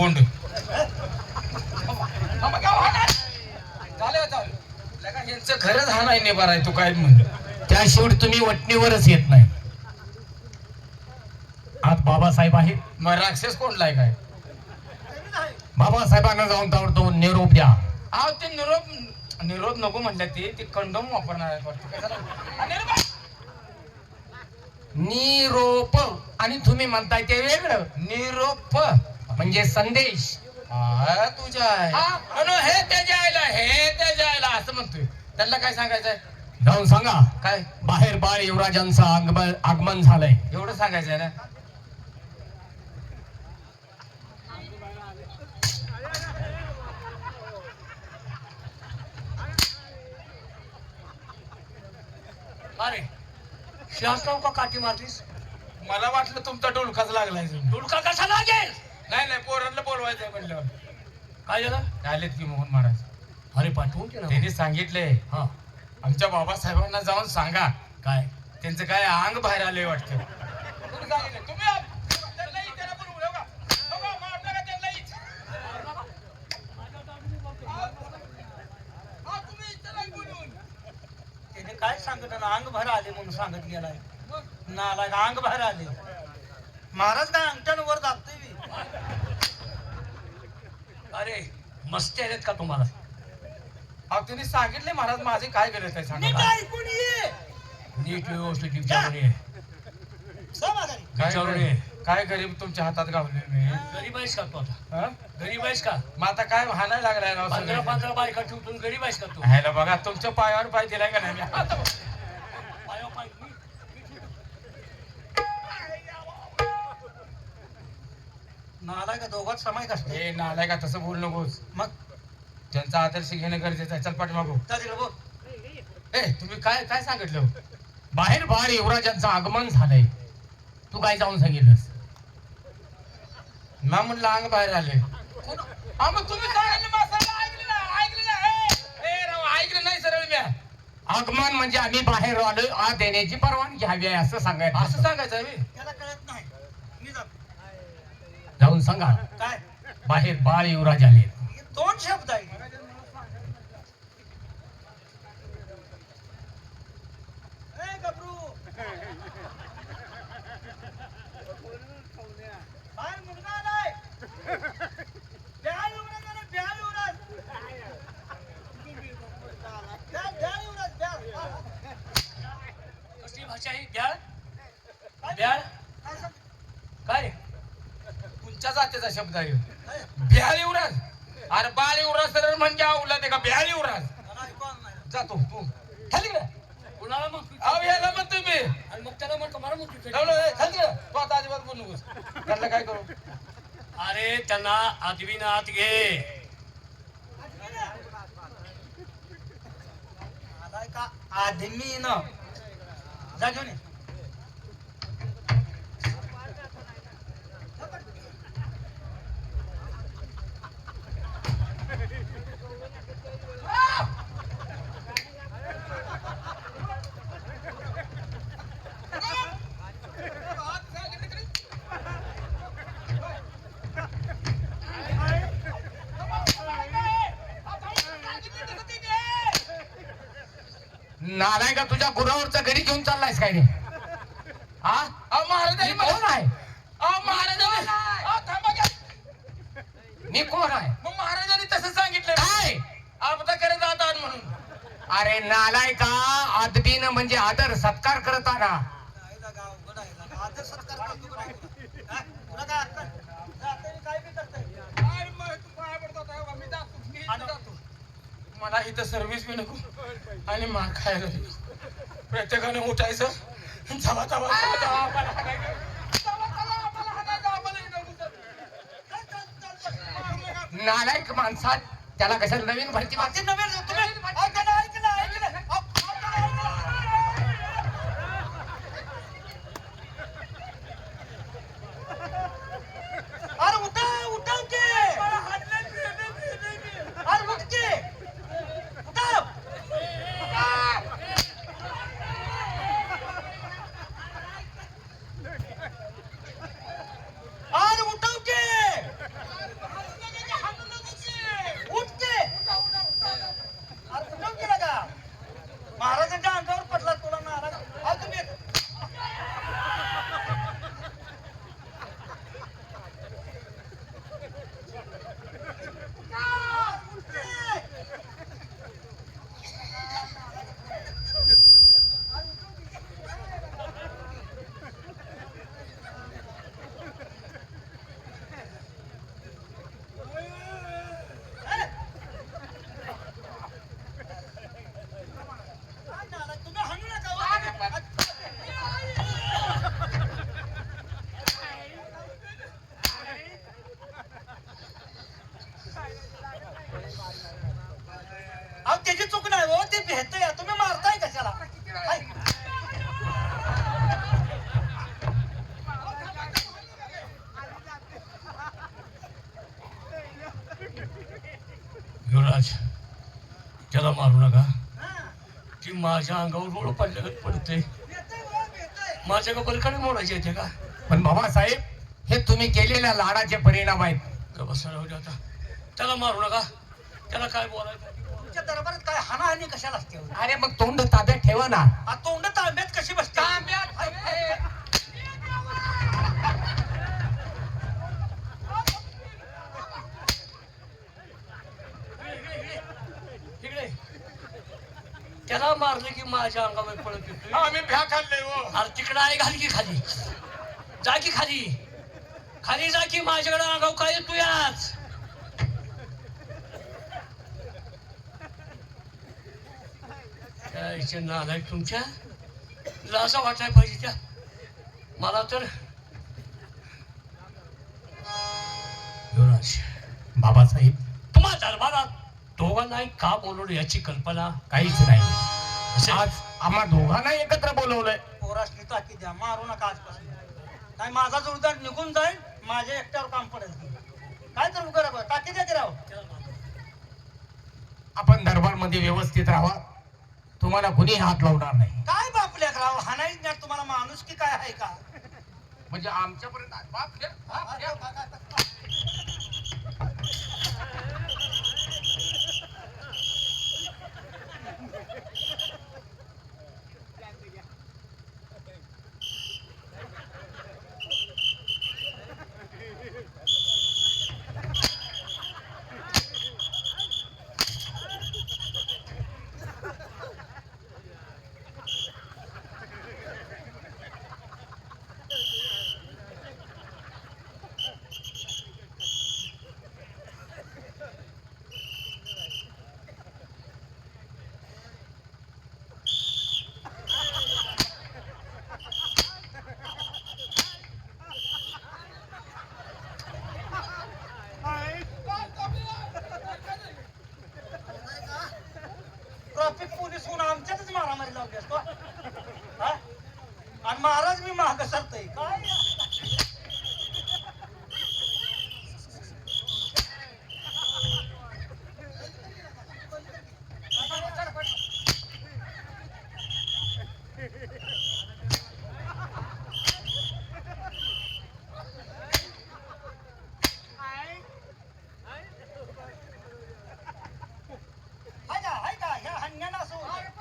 बोंड यांचं खरंच हा नाही नेबार आहे. तू काय म्हण त्या शेवटी तुम्ही वटणीवरच येत नाही. आज बाबासाहेब आहे. मग राक्षस कोणलाय काय? बाबासाहेबांना जाऊन ताबडतोब निरोप द्या. अहो ते निरोप नको म्हटलं. ते कंडोम वापरणार आहे वाटतं. निरोप आणि तुम्ही म्हणताय ते वेगळं. निरोप म्हणजे संदेश. तुझ्या हे त्याच्या आयला असं म्हणतोय. त्यांना काय सांगायचंय? जाऊन सांगा काय बाहेर बाळ युवराजांचं आगमन झालंय. एवढं सांगायचंय ना. अरे शास्त्राव का काठी मारलीस? मला वाटलं तुमचा डोलकाच लागलाय. तुडका कसा लागेल? नाही पोरांना बोलवायचंय म्हणल्यावर. काय झालं? आलेत की मोहन महाराज. अरे पाठवून केलं. त्यांनी सांगितले हा आमच्या बाबासाहेबांना जाऊन सांगा. काय? त्यांचं काय अंग बाहेर आले वाटतं. त्याने काय सांगत अंग बाहेर आले म्हणून सांगत गेलाय. नाला अंग बाहेर आले. महाराज काय अंगठ्यानं वर दाबतोय. अरे मस्ती आहेत का तुम्हाला? त्यांनी सांगितले महाराज माझे काय गरज आहे सांगा. नीट व्यवस्थित विचारून ये. विचारून ये. काय गरीब तुमच्या हातात गावले मी. गरीब आहेस का तू आता? हा? गरीब आहेस का? मग आता काय हाणायला लागलाय राव सगळं. 15 बायका ठेवून गरीब आहेस का तू? ह्याला बघा तुमच्या पायावर पाय दिलाय का नाही मी. पायावर पाय नाला का दोघात समायिक असते. हे नालाय का तसं बोल नकोस. मग त्यांचा आदर्श घेणं गरजेचं आहे. चल पाठीमागो. बोल. तुम्ही काय काय सांगितलं? बाहेर बाळ युवराजांचं आगमन झालंय. तू काय जाऊन सांगितलंस? ना म्हणलं अंग बाहेर आले. मग तुम्ही ऐकलं नाही सरळ मी. आगमन म्हणजे आम्ही बाहेर आलोय. आत देण्याची परवानगी हवी आहे असं सांगायचं. असं सांगायचं मी. त्याला कळत नाही. जाऊन सांगा काय बाहेर बाळ युवराज आले. 2 शब्द आहे. कसली भाषा आहे? ब्याळ काय? तुमच्या जातीचा शब्द आहे. ब्याल युवराज. अरे बाल युवराज सरळ म्हणजे आवला ते का ब्याल युवराज. जातो तू खाली गेला. कुणाला मग? याला म्हणतोय मी. आणि मग त्याला म्हणतो मला म्हणतो खाली गेला. तू आता अजिबात बोलू नकोस. त्याला काय करू? अरे त्यांना आदवीन आत घे. आदमी न जा घेऊन ये. नालाय का तुझ्या गुरावरचा घरी घेऊन चाललायस काय रे? हा महाराजांनी कोण आहे? महाराजांनी मी कोण आहे? मग महाराजांनी तसं सांगितलं काय? आपदा करत जातात म्हणून. अरे नालाय का आदबीन म्हणजे आदर सत्कार करताना. मला इथं सर्व्हिस बी नको आणि मार खायला नको. प्रत्येकाने उठायचं. नालायक माणसात त्याला कशाला नवीन भरती मागते. नवीन भेटतोय तुम्ही मारताय कशाला हाय. युवराज त्याला मारू नका. हा. ती माझ्या अंगावर रोळ पडल्यागत पडते. भेटतोय. माझ्या का बलकाने मोडायचे येते का? पण बाबासाहेब हे तुम्ही केलेल्या लाडाचे परिणाम आहेत. का बसा राहू दे आता. त्याला मारू नका. त्याला काय बोलायचं? तुमच्या दरबारात काय हाणाहाणी कशाला असते अरे मग तोंड ताब्यात ठेवा ना. आ तोंड तांब्यात कशी बसते इकडे त्याला मारलं की माझ्या अंगावर पडत येतोय. आम्ही भ्या खाल्ले हो. अरे तिकडं आहे घाल की खाली. जा की खाली. खाली जा की माझ्याकडे अंगाव काय येतो याच. काय नालायक तुमच्या लाजा वाटायला पाहिजे त्या. मला तर युवराज बाबासाहेब तुम्हा दरबारात दोघांनाही का बोलवलं याची कल्पना काहीच नाही. असेल? आज आम्हा दोघांना एकत्र बोलवलंय. पोरासनी ताकी द्या मारू नका आजपासून काय माझा जोरदार निघून जाईल माझ्या एकट्यावर काम पडेल काय तर करा टाकी द्या की राव आपण दरबारमध्ये व्यवस्थित राहा. तुम्हाला कुणी हात लावणार नाही. काय बापल्या राव हाणाईच नाही तुम्हाला माणूस की काय आहे का म्हणजे आमच्यापर्यंत बाप घ्या, बाप घ्या. ट्रॅफिक पोलीस होऊन आमच्यातच मारामारी लावली असतो हा? आणि महाराज मी माग सरतोय काय हाय का ह्या हन्याला असं होतं.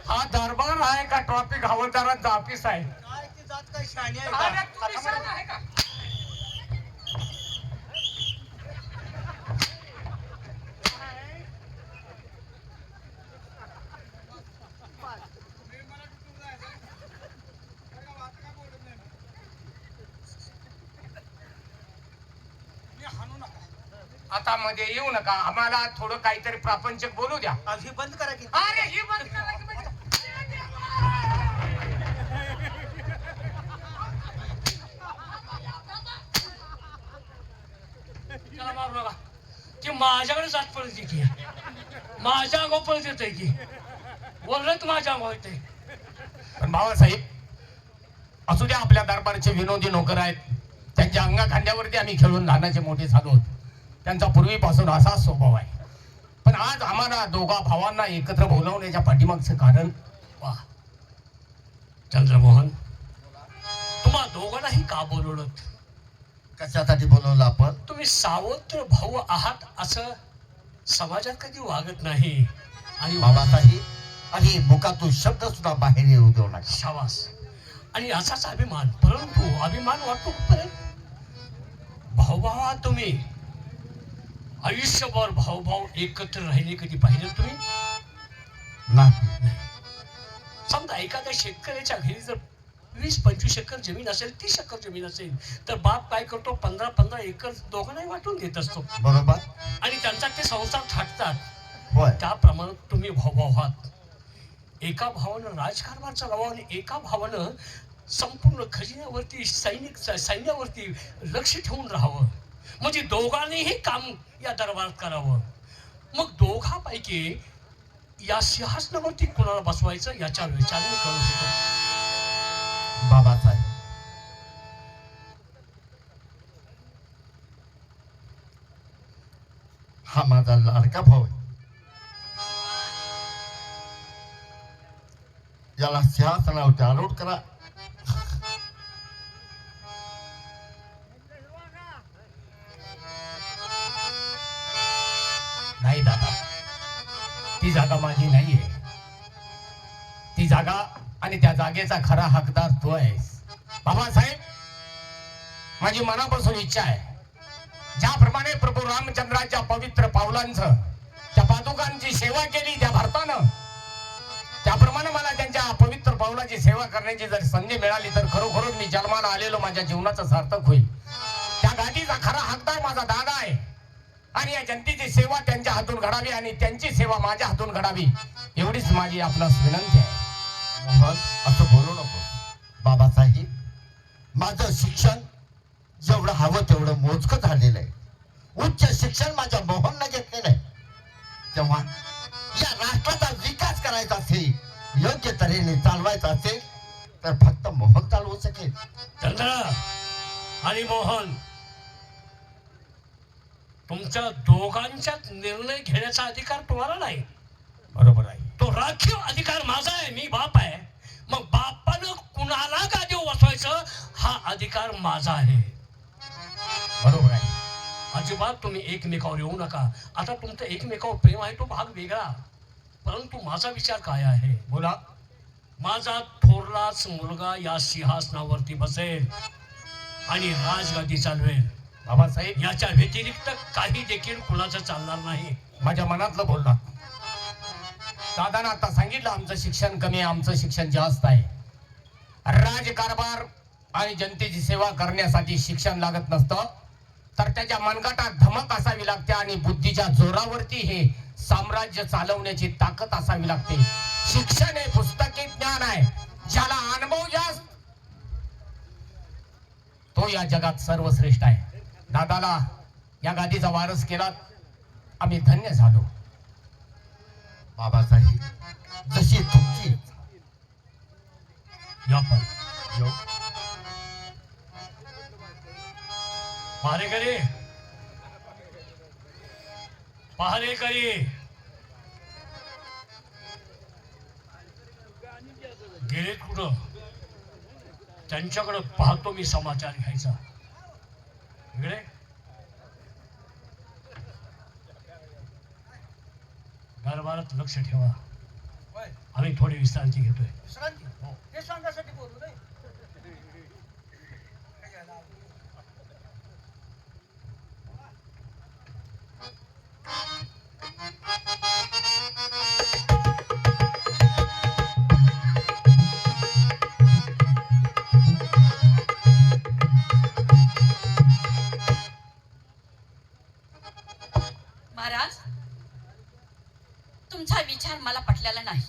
हा दरबार आहे का ट्रॉफिक हवालदारांचा ऑफिस आहे? काय ती जात काय शाणी आहे अरे, का? तुम्ही आता शान मला- आहे का? मी हाणू नका आता मध्ये येऊ नका. आम्हाला थोडं काहीतरी प्रापंचिक बोलू द्या. आज ही बंद करा की अरे ही बंद करा की म्हणजे. त्याला मारू नका. ती माझ्याकडे जात पडत की माझ्या अंगावर पडत येते की बोलत माझ्या अंगावर येते. पण बाबासाहेब असू द्या. आपल्या दरबारचे विनोदी नोकर आहेत. त्यांच्या अंगाखांद्यावरती आम्ही खेळून लहानाचे मोठे झालो आहोत. त्यांचा पूर्वीपासून असाच स्वभाव आहे. पण आज आम्हाला दोघा भावांना एकत्र बोलावण्याच्या पाठीमागचं कारण वा चंद्रमोहन तुम्हा दोघांनाही का बोलवलं? कशासाठी बोलवलं आपण? तुम्ही सावत्र भाऊ आहात असं समाजात कधी वागत नाही. आणि बाबासाहेब आणि मुखातून शब्द सुद्धा बाहेर येऊ देऊ नका. शाबास. आणि असाच अभिमान. परंतु अभिमान वाटतो कुठपर्यंत? भाऊ भावा तुम्ही आयुष्यभर भाऊ एकत्र राहिले कधी पाहिजे तुम्ही? नाही. समजा एखाद्या शेतकऱ्याच्या घरी जर 20-25 एकर जमीन असेल, 30 एकर जमीन असेल, तर बाप काय करतो, 15-15 एकर दोघांनाही वाटून देत असतो बरोबर. आणि त्यांचा ते संसार थाटतात. होय. त्याप्रमाणे तुम्ही भाऊ आहात. एका भावानं राजकारभार चालवावा आणि एका भावानं संपूर्ण खजिन्यावरती सैन्यावरती लक्ष ठेवून राहावं. म्हणजे दोघांनीही काम या दरबारात करावं. मग दोघांपैकी या सिंहासनावरती कोणाला बसवायचं याच्या विचार मी करत होतो. बाबासाहेब, हा माझा लाडका भाऊ आहे. याला सिंहासनावरती आरूढ करा. नाही दादा, ती जागा माझी नाहीये. ती जागा आणि त्या जागेचा खरा हकदार तू आहेस. बाबासाहेब, माझी मनापासून इच्छा आहे, ज्याप्रमाणे प्रभू रामचंद्राच्या पवित्र पावलांचं, त्या पादुकांची सेवा केली त्या भारतानं, त्याप्रमाणे मला त्यांच्या पवित्र पावलाची सेवा करण्याची जर संधी मिळाली तर खरोखरच मी जन्माला आलेलो माझ्या जीवनाचं सार्थक होईल. त्या गादीचा खरा हकदार माझा दादा आहे आणि या जनतेची सेवा त्यांच्या हातून घडावी आणि त्यांची सेवा माझ्या हातून घडावी, एवढीच माझी आपणास विनंती आहे. मोहन, असं बोलू नको. बाबासाहेब, माझं शिक्षण जेवढं हवं तेवढं मोजकं झालेलं आहे. उच्च शिक्षण माझ्या मोहननं घेतलेलं आहे. तेव्हा या राष्ट्राचा विकास करायचा असेल, योग्य तऱ्हेने चालवायचा असेल तर फक्त मोहन चालवू शकेल. चंद्र आणि मोहन, तुमच्या दोघांच्यात निर्णय घेण्याचा अधिकार तुम्हाला नाही. बरोबर आहे. तो राखीव अधिकार माझा आहे. मी बाप आहे. मग बापानं कुणाला गादीवर बसवायचं हा अधिकार माझा आहे. बरोबर आहे. अजिबात तुम्ही एकमेकावर येऊ नका. आता तुमचं एकमेकावर प्रेम आहे तो भाग वेगळा, परंतु माझा विचार काय आहे, बोला. माझा थोरलाच मुलगा या सिंहासनावरती बसेल आणि राजगादी चालवेल. बाबासाहेब, याच्या व्यतिरिक्त काही देखील कुणाचं चालणार नाही. माझ्या मनातलं बोलला. दादानं आता सांगितलं आमचं शिक्षण कमी आहे, आमचं शिक्षण जास्त आहे. राजकारभार आणि जनतेची सेवा करण्यासाठी शिक्षण लागत नसतं, तर त्याच्या मनगटात धमक असावी लागते आणि बुद्धीच्या जोरावरती हे साम्राज्य चालवण्याची ताकद असावी लागते. शिक्षण हे पुस्तकी ज्ञान आहे. ज्याला अनुभव जास्त तो या जगात सर्वश्रेष्ठ आहे. दादाला या गादीचा वारस केला, आम्ही धन्य झालो. बाबासाहेब, जशी तुमची या पण योग पहारेकरी गेलेत कुठं? त्यांच्याकडे पाहतो मी समाचार घ्यायचा. इकडे दरबारात लक्ष ठेवा. होय, आम्ही थोडी विश्रांती घेतोय. विश्रांती हे सांगायसाठी बोलू रे. महाराज, तुमचा विचार मला पटलेला नाही.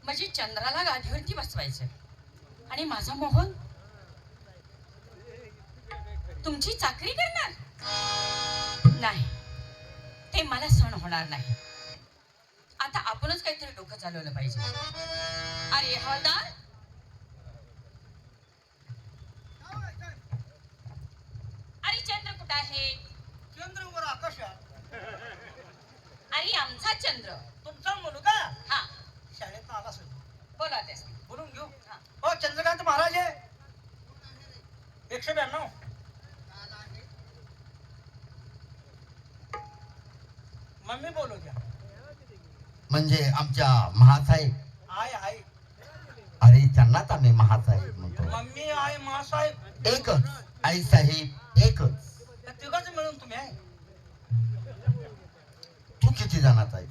म्हणजे चंद्राला गादीवरती बसवायचं आणि माझा मोहन तुमची चाकरी करणार नाही, ते मला सहन होणार नाही. आता आपणच काहीतरी डोकं चालवलं पाहिजे. अरे हवालदार, अरे चंद्र कुठं आहे? चंद्रवर आकाशात. अरे आमचा चंद्र. तुमचा मुलगा हा, शाळेत आला असेल, बोला त्यास. बोलून घेऊ. हा. हो, चंद्रकांत महाराज आहे. 192. मम्मी बोलू द्या. म्हणजे आमच्या महासाहेब. आहे. अरे त्यांनाच आम्ही महासाहेब म्हणतो. मम्मी आहे, मासाहेब एकच आई साहेब, एकच. त्या तिघाच मिळून तुम्ही आहे. किती जणांचा आहे?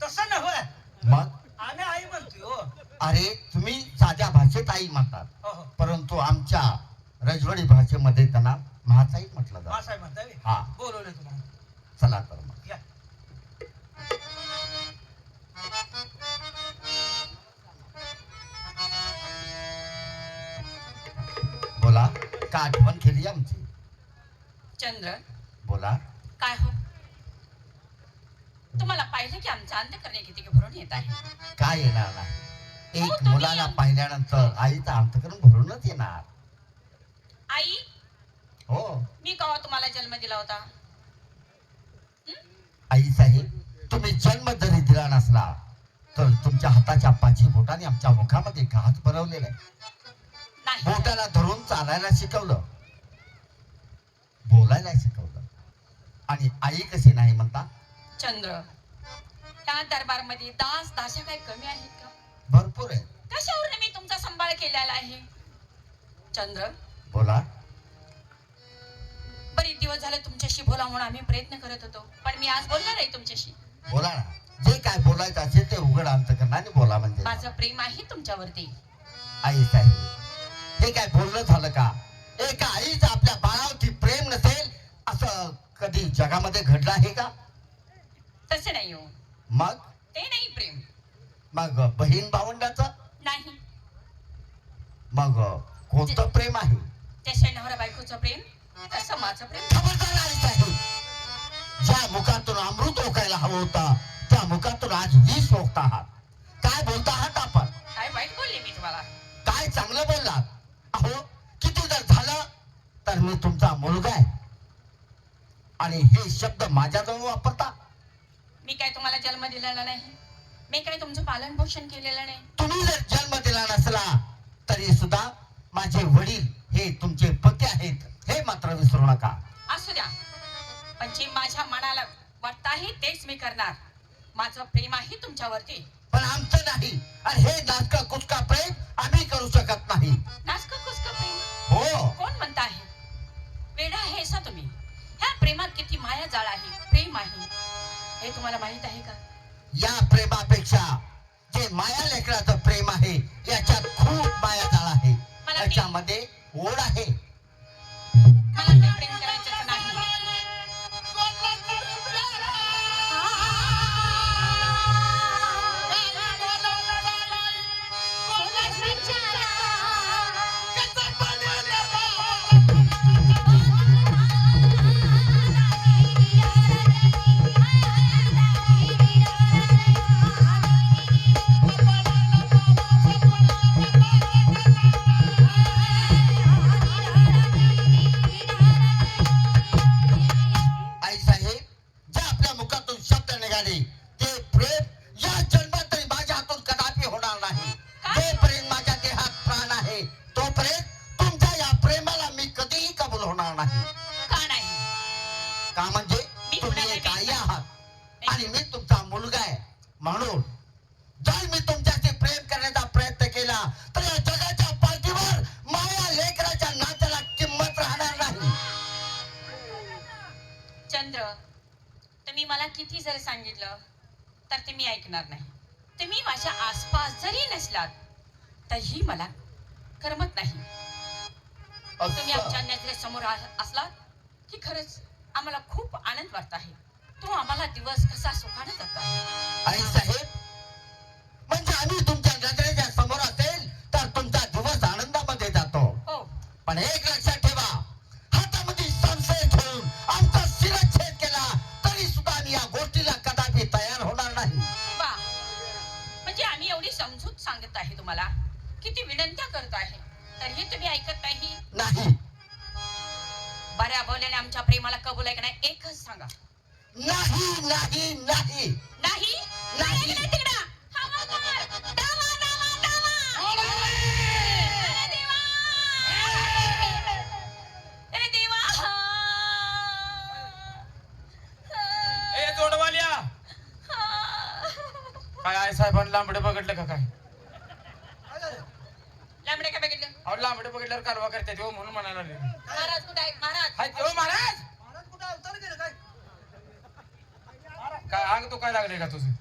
तसं नव्हे, मग आम्ही आई म्हणतोय हो. अरे तुम्ही साध्या भाषेत आई म्हणतात, हो हो, परंतु आमच्या रजवाडी भाषेमध्ये त्यांना महाताई म्हटलं जातं. असं म्हणताय बे. हा. बोलवलं तुम्हाला. चला तर मग. या. बोला, का आठवण केली आमची? चंद्र, बोला. काय हो, तुम्हाला पाहिलं की आमचा अंतकरणे किती भरून येत आहे. काय येणार नाही, हो, एक तुम्ही मुलाला या. पाहिल्यानंतर आईचं अंतकरण भरूनच येणार. आई, हो मी केव्हा तुम्हाला जन्म दिला होता? आई साहेब, तुम्ही जन्म जरी दिला नसला तर तुमच्या हाताच्या पाची बोटाने आमच्या मुखामध्ये घात भरवलेला आहे. नाही, बोटाला धरून चालायला शिकवलं, बोलायला शिकवलं, आणि आई कशी नाही म्हणता? चंद्र, त्या दरबारमध्ये दास दाशा काही कमी आहेत का? भरपूर आहे. कशावर मी तुमचा सांभाळ केलेला आहे? चंद्र, बोला. बरेच दिवस झाले तुमच्याशी बोला म्हणून आम्ही प्रयत्न करत होतो, पण मी आज बोलणार आहे तुमच्याशी. बोला ना, जे काय बोलायचं असेल ते उघड अंतकरणाने बोला. म्हणजे माझं प्रेम आहे तुमच्यावरती. आई साहेब, हे काय बोलणं झालं का? एका आईचं आपल्या बाळावरती प्रेम नसेल असं कधी जगामध्ये घडलं आहे का? तसे नाही हो, मग ते नाही प्रेम. मग बहीण भावंडाचं? नाही, मग कोणतं प्रेम आहे? त्याशिवाय नवरा बायकोचं प्रेम, तसं माझं प्रेम. खबरदार आई साहेब, ज्या मुखातून अमृत ओकायला हवं होतं त्या मुखातून आज विष ओकत आहात. काय बोलता आहात आपण? काय वाईट बोलले मी तुम्हाला? काय चांगलं बोललात? अहो, किती जर झालं तर मी तुमचा मुलगा आहे, आणि हे शब्द माझ्याजवळ वापरता? मी काय तुम्हाला जन्म दिलेला नाही, मी काय तुमचं पालन पोषण केलेलं नाही. तुम्ही जर जन्म दिला नसला तरी सुद्धा माझे वडील हे तुमचे पती आहेत, हे मात्र विसरू नका. असू द्या, पण जे माझ्या मनाला वाटत आहे तेच मी करणार. माझं प्रेम आहे तुमच्यावरती. पण आमचं नाही, आणि हे नाटका कुचका प्रेम आम्ही करू शकत नाही. नाचकं कुचकं प्रेम हो, कोण म्हणत आहे? वेडा आहे सा तुम्ही. ह्या प्रेमात किती माया जाळ आहे, प्रेम आहे, हे तुम्हाला माहित आहे का? या प्रेमापेक्षा जे माया लेकराचं प्रेम आहे याच्यात खूप माया जाळ आहे, याच्यामध्ये ओढ आहे. मला ते प्रेम करायचं नाही. आई साहेब, जे आपल्या मुखातून शब्द निघाले ते प्रेम या जन्मात तरी माझ्या हातून कदापि होणार नाही. जोपर्यंत माझ्या देहात प्राण आहे तोपर्यंत तुमच्या या प्रेमाला मी कधीही कबूल होणार नाही. का नाही? का म्हणजे मी तुम्ही कुणाला एक आई बी- आहात आणि मी तुमचा मुलगा आहे, म्हणून जर मी तुमच्याशी प्रेम करण्याचा प्रयत्न केला तर या जगाच्या पाठीवर माया लेकराच्या नात्याला किंमत राहणार नाही. चंद्र, तुम्ही मला किती जरी सांगितलं तर ते मी ऐकणार नाही. तुम्ही माझ्या आसपास जरी नसलात तरीही मला करमत नाही. तुम्ही असं. आमच्या नजरेसमोर असलात की खरंच आम्हाला खूप आनंद वाटत आहे. तो आम्हाला दिवस कसा सुखाने जातो. आई साहेब, म्हणजे आम्ही तुमच्या नजरेच्या समोर असेल तर तुमचा दिवस आनंदामध्ये जातो. हो, पण एक लक्षात ठेवा, हातामध्ये संशय ठेवून आमचा शिरच्छेद केला तरी सुद्धा आम्ही या गोष्टीला कदापि तयार होणार नाही. वा, म्हणजे आम्ही एवढी समजूत सांगत आहे तुम्हाला, किती विनंत्या करत आहे, तरीही तुम्ही ऐकत नाही. नाही, बऱ्या बोलल्याने आमच्या प्रेमाला कबूल आहे का नाही एकच सांगा. नाही, नाही, नाही. नाही, नाही. नाही तिकडं. हवालदार, धावा, धावा, धावा. अरे देवा! अरे देवा! ए जोडवाल्या, काय आई साहेबांना लांबडे बघितलं का काय? लांबडे काय बघितलं? अहो लांबडे बघितल्यावर कारवा करते हो, म्हणून म्हणायला लागले. महाराज कुठे आहेत? महाराज, हाय, ओ महाराज, महाराज कुठं अवतार गेलं काय? काय अंग तो काय लागले का तुझं